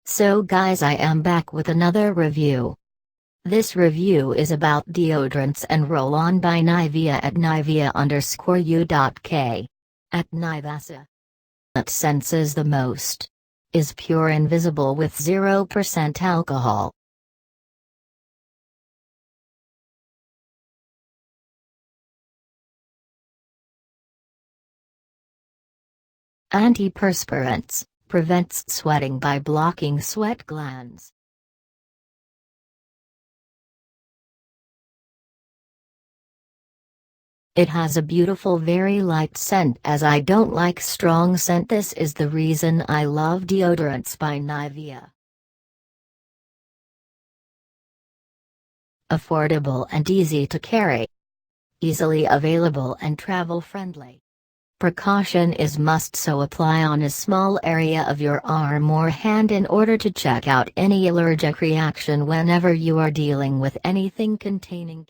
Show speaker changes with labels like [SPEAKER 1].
[SPEAKER 1] So guys, I am back with another review. This review is about deodorants and roll-on by Nivea at nivea_u.k. At Nivea. That senses the most. Is pure invisible with 0% alcohol. Antiperspirants, prevents sweating by blocking sweat glands. It has a beautiful very light scent as I don't like strong scent. This is the reason I love deodorants by Nivea. Affordable and easy to carry. Easily available and travel friendly. Precaution is must, so apply on a small area of your arm or hand in order to check out any allergic reaction whenever you are dealing with anything containing